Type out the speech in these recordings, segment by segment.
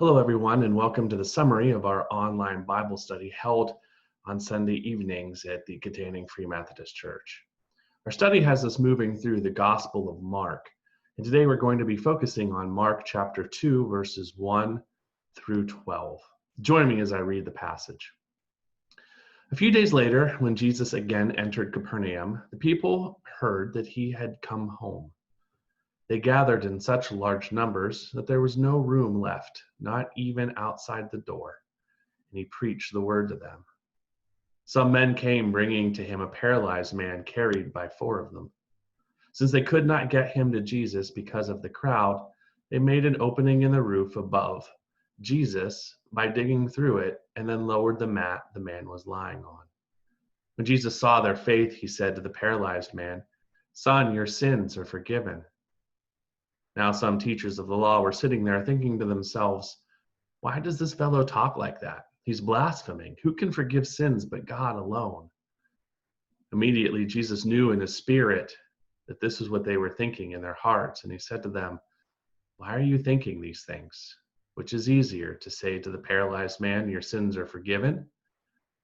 Hello, everyone, and welcome to the summary of our online Bible study held on Sunday evenings at the Kittanning Free Methodist Church. Our study has us moving through the Gospel of Mark, and today we're going to be focusing on Mark chapter 2, verses 1 through 12. Join me as I read the passage. A few days later, when Jesus again entered Capernaum, the people heard that he had come home. They gathered in such large numbers that there was no room left, not even outside the door, and he preached the word to them. Some men came bringing to him a paralyzed man carried by four of them. Since they could not get him to Jesus because of the crowd, they made an opening in the roof above Jesus by digging through it and then lowered the mat the man was lying on. When Jesus saw their faith, he said to the paralyzed man, "Son, your sins are forgiven." Now some teachers of the law were sitting there thinking to themselves, "Why does this fellow talk like that? He's blaspheming. Who can forgive sins but God alone?" Immediately Jesus knew in his spirit that this is what they were thinking in their hearts, and he said to them, "Why are you thinking these things? Which is easier, to say to the paralyzed man, 'Your sins are forgiven,'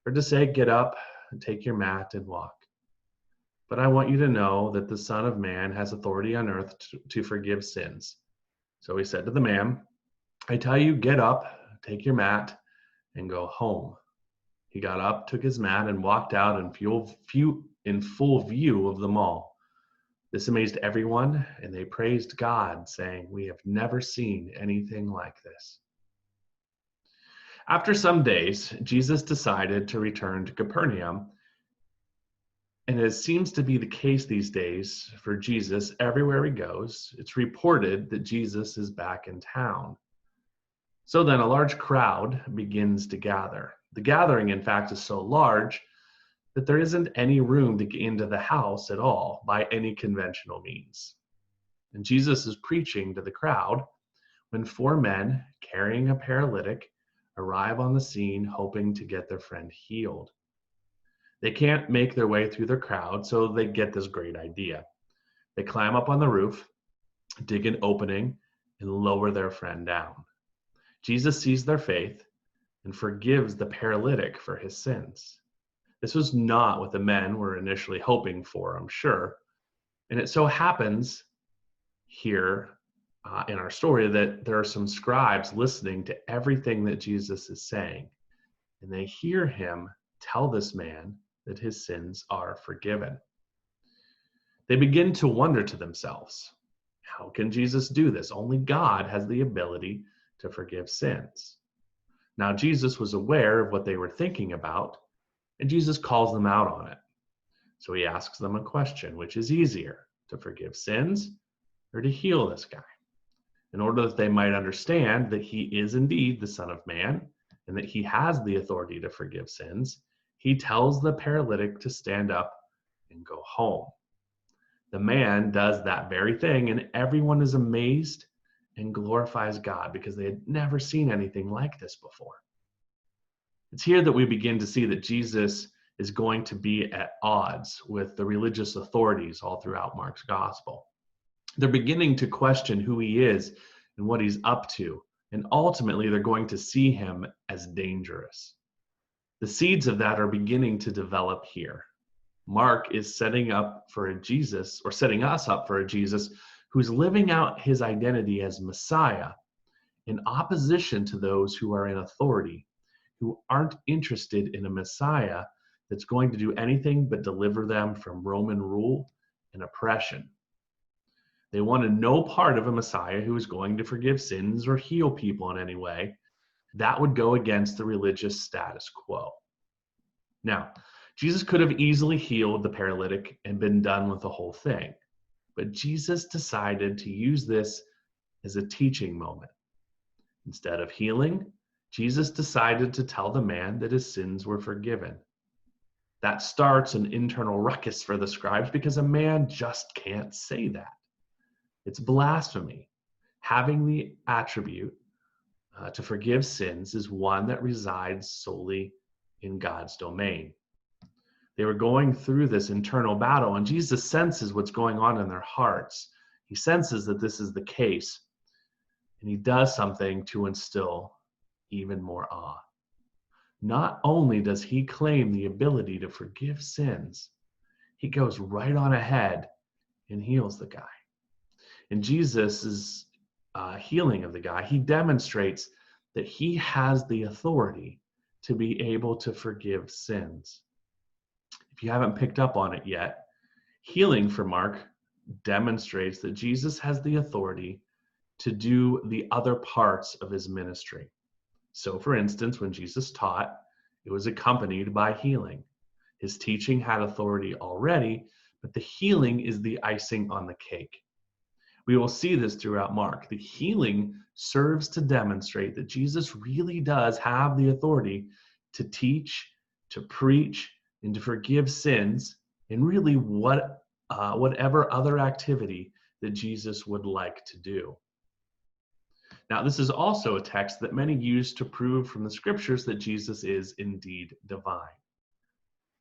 or to say, 'Get up, and take your mat and walk'? But I want you to know that the Son of Man has authority on earth to forgive sins." So he said to the man, "I tell you, get up, take your mat, and go home." He got up, took his mat, and walked out in full view of them all. This amazed everyone, and they praised God, saying, "We have never seen anything like this." After some days, Jesus decided to return to Capernaum. And it seems to be the case these days for Jesus everywhere he goes. It's reported that Jesus is back in town. So then a large crowd begins to gather. The gathering, in fact, is so large that there isn't any room to get into the house at all by any conventional means. And Jesus is preaching to the crowd when four men carrying a paralytic arrive on the scene, hoping to get their friend healed. They can't make their way through the crowd, so they get this great idea. They climb up on the roof, dig an opening, and lower their friend down. Jesus sees their faith and forgives the paralytic for his sins. This was not what the men were initially hoping for, I'm sure. And it so happens here in our story that there are some scribes listening to everything that Jesus is saying. And they hear him tell this man that his sins are forgiven. They begin to wonder to themselves, how can Jesus do this? Only God has the ability to forgive sins. Now, Jesus was aware of what they were thinking about, and Jesus calls them out on it. So he asks them a question: which is easier, to forgive sins or to heal this guy? In order that they might understand that he is indeed the Son of Man and that he has the authority to forgive sins, he tells the paralytic to stand up and go home. The man does that very thing, and everyone is amazed and glorifies God because they had never seen anything like this before. It's here that we begin to see that Jesus is going to be at odds with the religious authorities all throughout Mark's gospel. They're beginning to question who he is and what he's up to, and ultimately they're going to see him as dangerous. The seeds of that are beginning to develop here. Mark is setting us up for a Jesus who's living out his identity as Messiah in opposition to those who are in authority, who aren't interested in a Messiah that's going to do anything but deliver them from Roman rule and oppression. They wanted no part of a Messiah who is going to forgive sins or heal people in any way. That would go against the religious status quo. Now, Jesus could have easily healed the paralytic and been done with the whole thing, but Jesus decided to use this as a teaching moment. Instead of healing, Jesus decided to tell the man that his sins were forgiven. That starts an internal ruckus for the scribes because a man just can't say that. It's blasphemy. Having the attribute to forgive sins is one that resides solely in God's domain. They were going through this internal battle, and Jesus senses what's going on in their hearts. He senses that this is the case. And he does something to instill even more awe. Not only does he claim the ability to forgive sins, he goes right on ahead and heals the guy. In Jesus' healing of the guy, he demonstrates that he has the authority to be able to forgive sins. If you haven't picked up on it yet, healing for Mark demonstrates that Jesus has the authority to do the other parts of his ministry. So, for instance, when Jesus taught, it was accompanied by healing. His teaching had authority already, but the healing is the icing on the cake. We will see this throughout Mark. The healing serves to demonstrate that Jesus really does have the authority to teach, to preach, and to forgive sins, and really whatever other activity that Jesus would like to do. Now, this is also a text that many use to prove from the scriptures that Jesus is indeed divine.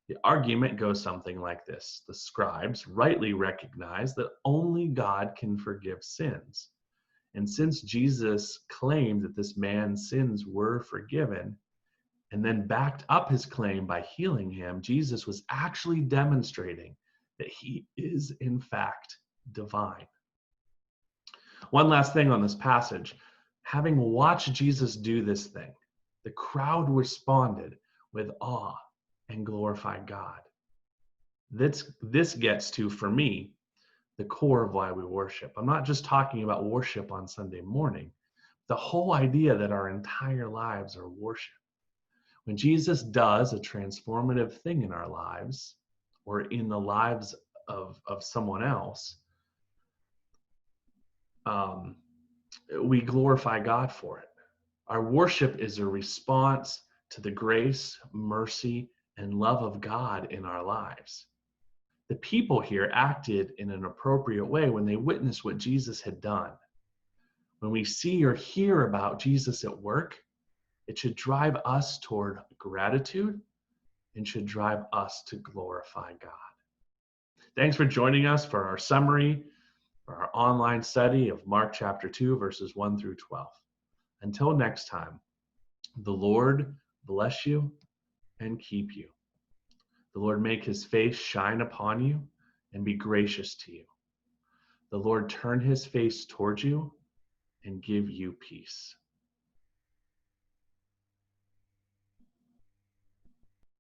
The argument goes something like this. The scribes rightly recognize that only God can forgive sins. And since Jesus claimed that this man's sins were forgiven, and then backed up his claim by healing him, Jesus was actually demonstrating that he is, in fact, divine. One last thing on this passage. Having watched Jesus do this thing, the crowd responded with awe and glorified God. This gets to, for me, the core of why we worship. I'm not just talking about worship on Sunday morning. The whole idea that our entire lives are worship. When Jesus does a transformative thing in our lives, or in the lives of someone else, we glorify God for it. Our worship is a response to the grace, mercy, and love of God in our lives. The people here acted in an appropriate way when they witnessed what Jesus had done. When we see or hear about Jesus at work, it should drive us toward gratitude and should drive us to glorify God. Thanks for joining us for our summary, for our online study of Mark chapter 2, verses 1 through 12. Until next time, the Lord bless you and keep you. The Lord make his face shine upon you and be gracious to you. The Lord turn his face towards you and give you peace.